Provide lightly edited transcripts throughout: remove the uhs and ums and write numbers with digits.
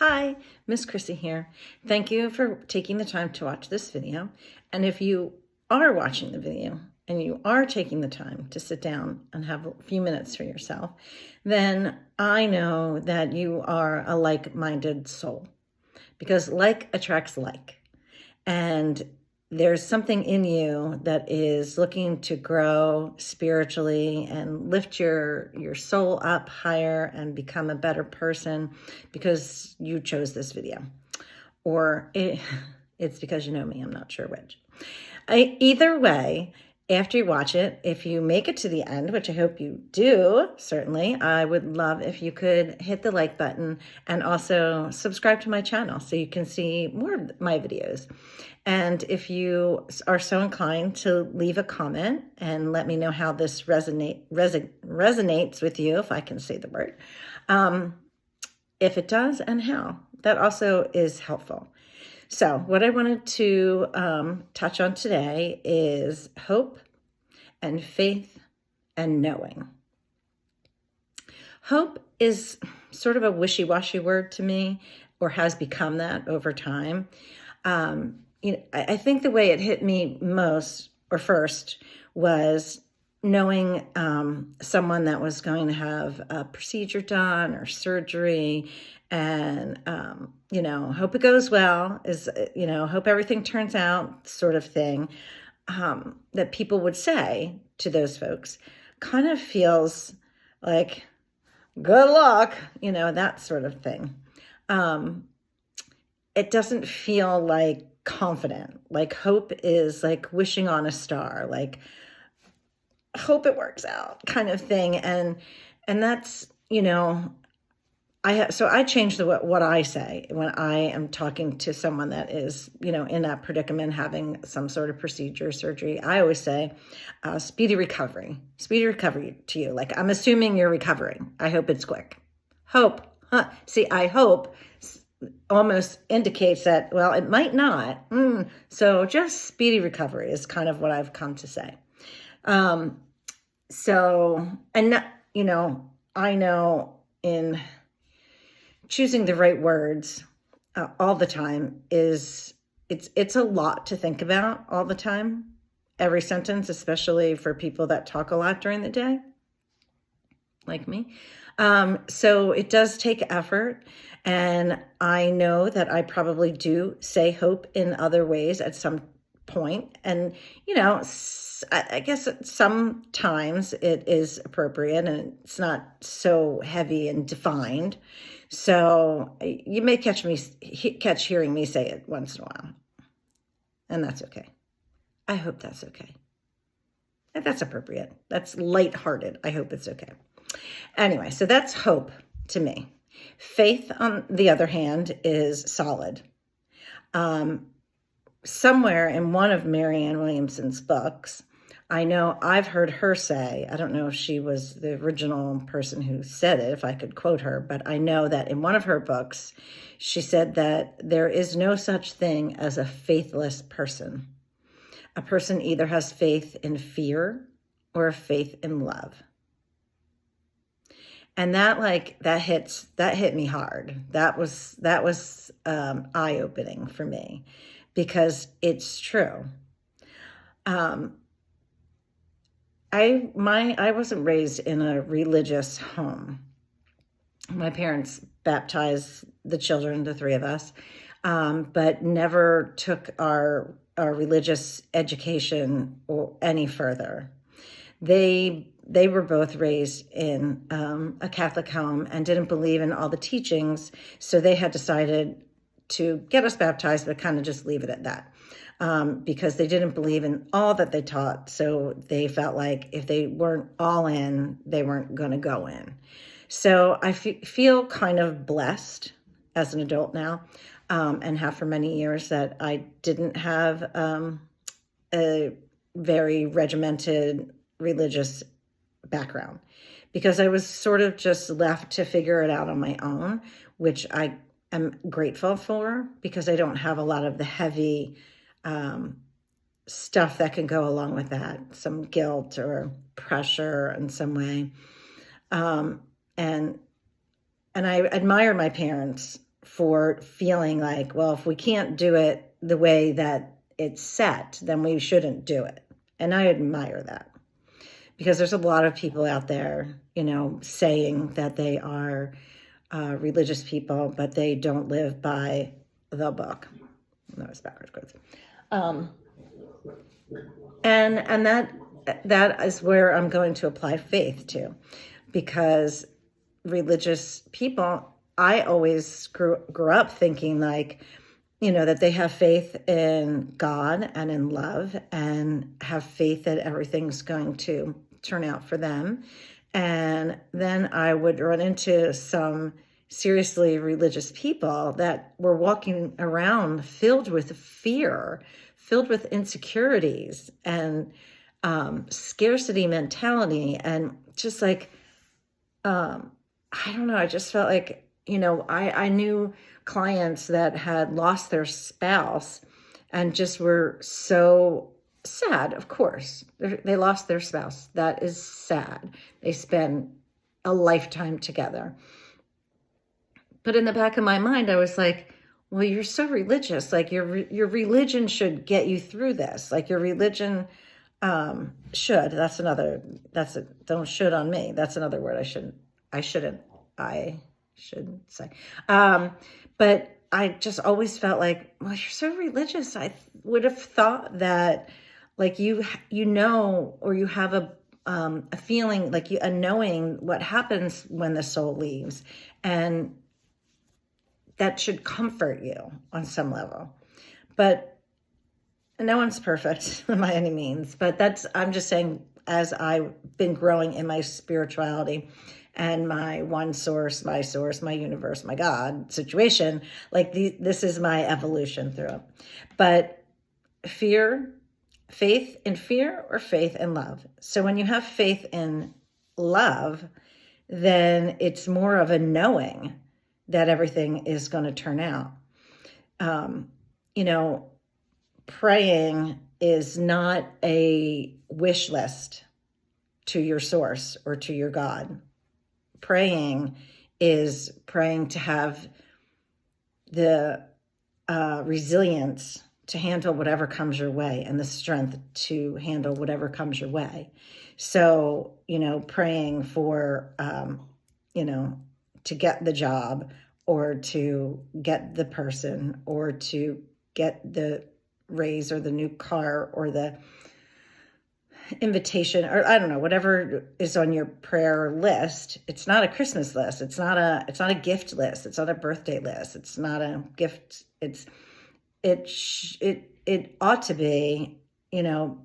Hi, Miss Chrissy here. Thank you for taking the time to watch this video. And if you are watching the video and you are taking the time to sit down and have a few minutes for yourself, then I know that you are a like-minded soul, because like attracts like. And there's something in you that is looking to grow spiritually and lift your soul up higher and become a better person because you chose this video. Or it's because you know me, I'm not sure which. Either way, after you watch it, if you make it to the end, which I hope you do, certainly, I would love if you could hit the like button and also subscribe to my channel so you can see more of my videos. And if you are so inclined to leave a comment and let me know how this resonates with you, if I can say the word, if it does and how, that also is helpful. So what I wanted to touch on today is hope and faith and knowing. Hope is sort of a wishy-washy word to me, or has become that over time. I think the way it hit me most or first was knowing someone that was going to have a procedure done or surgery, and hope it goes well, hope everything turns out, sort of thing, that people would say to those folks kind of feels like good luck, that sort of thing. It doesn't feel like confident. Like hope is like wishing on a star, like hope it works out kind of thing. And that's, I change what I say when I am talking to someone that is, in that predicament, having some sort of procedure, surgery. I always say, speedy recovery to you. Like, I'm assuming you're recovering. I hope it's quick. Hope. See, I hope almost indicates that, well, it might not. So just speedy recovery is kind of what I've come to say. I know in choosing the right words all the time it's a lot to think about all the time, every sentence, especially for people that talk a lot during the day, like me. So it does take effort. And I know that I probably do say hope in other ways at some point. And, I guess sometimes it is appropriate and it's not so heavy and defined. So you may catch hearing me say it once in a while. And that's okay. I hope that's okay. If that's appropriate. That's lighthearted. I hope it's okay. Anyway, so that's hope to me. Faith, on the other hand, is solid. Somewhere in one of Marianne Williamson's books, I know I've heard her say, I don't know if she was the original person who said it, if I could quote her, but I know that in one of her books, she said that there is no such thing as a faithless person. A person either has faith in fear or a faith in love. And that hit me hard. That was eye-opening for me, because it's true. I wasn't raised in a religious home. My parents baptized the children, the three of us, but never took our religious education or any further. They were both raised in a Catholic home and didn't believe in all the teachings, so they had decided to get us baptized, but kind of just leave it at that, because they didn't believe in all that they taught. So they felt like if they weren't all in, they weren't going to go in. So I feel kind of blessed as an adult now, and have for many years, that I didn't have a very regimented religious background, because I was sort of just left to figure it out on my own, which I am grateful for, because I don't have a lot of the heavy stuff that can go along with that, some guilt or pressure in some way. And I admire my parents for feeling like, well, if we can't do it the way that it's set, then we shouldn't do it. And I admire that, because there's a lot of people out there, saying that they are religious people, but they don't live by the book. No, it's backwards quotes. And that is where I'm going to apply faith to, because religious people, I always grew up thinking like, that they have faith in God and in love, and have faith that everything's going to turn out for them. And then I would run into some seriously religious people that were walking around filled with fear, filled with insecurities and scarcity mentality. And just like, I don't know, I just felt like, I knew clients that had lost their spouse and just were so sad. Of course, they lost their spouse. That is sad. They spend a lifetime together. But in the back of my mind, I was like, well, you're so religious. Like your religion should get you through this. Like your religion should. Don't should on me. That's another word I should say. But I just always felt like, well, you're so religious. I would have thought that, like or you have a feeling, like a knowing what happens when the soul leaves, and that should comfort you on some level. But no one's perfect by any means. But I'm just saying, as I've been growing in my spirituality and my one source, my universe, my God situation, like this is my evolution through it. But faith in fear, or faith in love. So when you have faith in love, then it's more of a knowing that everything is going to turn out. Praying is not a wish list to your source or to your God. Praying is praying to have the resilience to handle whatever comes your way, and the strength to handle whatever comes your way. So, praying for, to get the job, or to get the person, or to get the raise, or the new car, or the invitation, or I don't know, whatever is on your prayer list. It's not a Christmas list. It's not a gift list. It's not a birthday list. It's not a gift. It ought to be,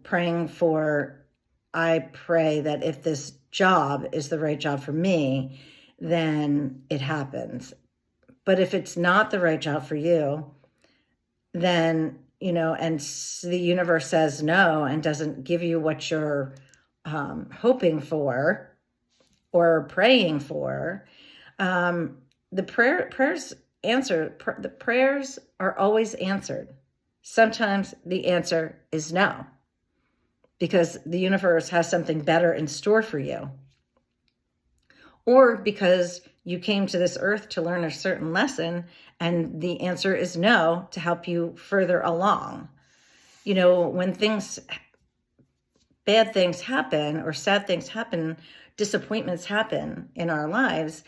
praying for, I pray that if this job is the right job for me, then it happens. But if it's not the right job for you, then, and the universe says no and doesn't give you what you're hoping for or praying for, the prayers are always answered. Sometimes the answer is no, because the universe has something better in store for you, or because you came to this earth to learn a certain lesson, and the answer is no, to help you further along. When bad things happen, or sad things happen, disappointments happen in our lives,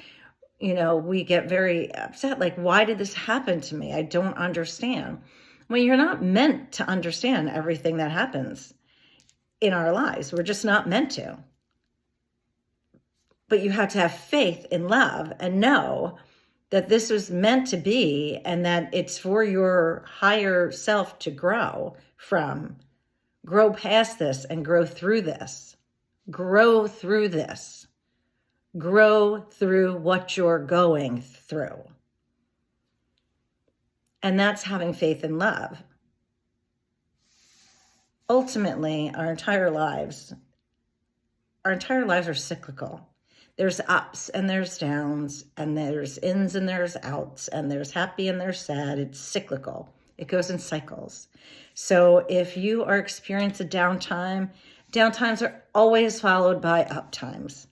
we get very upset. Like, why did this happen to me? I don't understand. Well, you're not meant to understand everything that happens in our lives. We're just not meant to. But you have to have faith in love and know that this was meant to be, and that it's for your higher self to grow past this, and grow through this. Grow through this. Grow through what you're going through. And that's having faith in love. Ultimately, our entire lives are cyclical. There's ups and there's downs, and there's ins and there's outs, and there's happy and there's sad. It's cyclical. It goes in cycles. So if you are experiencing downtimes are always followed by up times.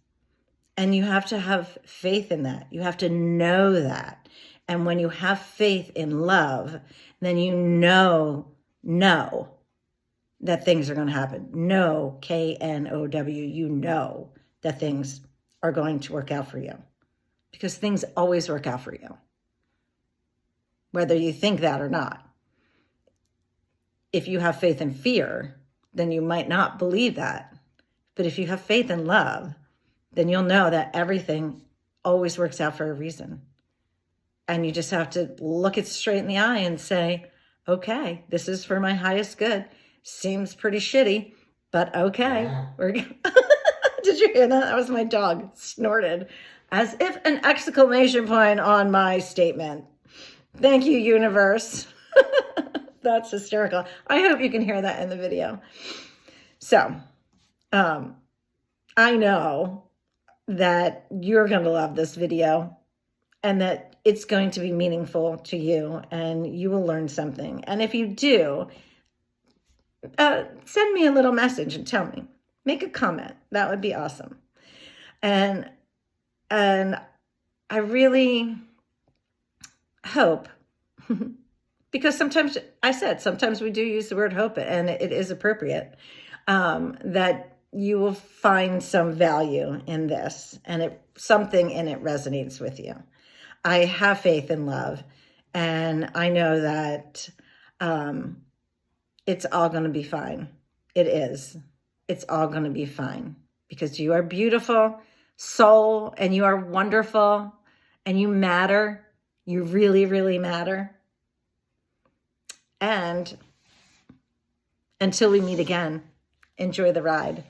And you have to have faith in that. You have to know that. And when you have faith in love, then you know that things are going to happen. Know, K-N-O-W, you know that things are going to work out for you. Because things always work out for you, whether you think that or not. If you have faith in fear, then you might not believe that. But if you have faith in love, then you'll know that everything always works out for a reason. And you just have to look it straight in the eye and say, okay, this is for my highest good. Seems pretty shitty, but okay. Did you hear that? That was my dog snorted as if an exclamation point on my statement. Thank you, universe. That's hysterical. I hope you can hear that in the video. So, I know that you're going to love this video and that it's going to be meaningful to you and you will learn something. And if you do, send me a little message and tell me. Make a comment. That would be awesome. And I really hope, because sometimes we do use the word hope, and it is appropriate, that you will find some value in this and something in it resonates with you. I have faith in love, and I know that it's all going to be fine. It is. It's all going to be fine because you are beautiful soul and you are wonderful and you matter. You really, really matter. And until we meet again, enjoy the ride.